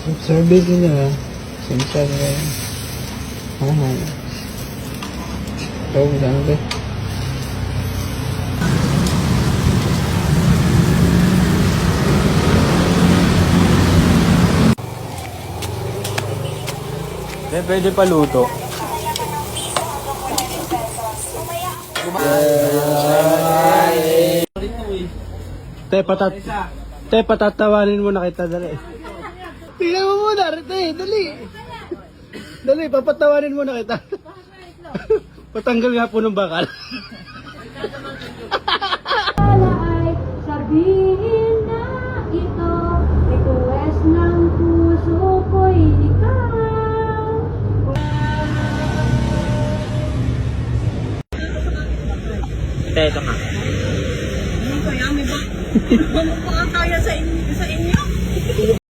Service nila. Simple na yun. Mahal. Ito, ganda. Pwede paluto. Te, patatawanin mo na kita, dali. Tingnan mo muna, te, dali. Dali, papatawanin mo na kita. Patanggal nga po ng bakal. Ay sabihin na ito, request ng puso ko'y ikaw. Ito nga. Kaya may ba? Ano pa kaya sa inyo?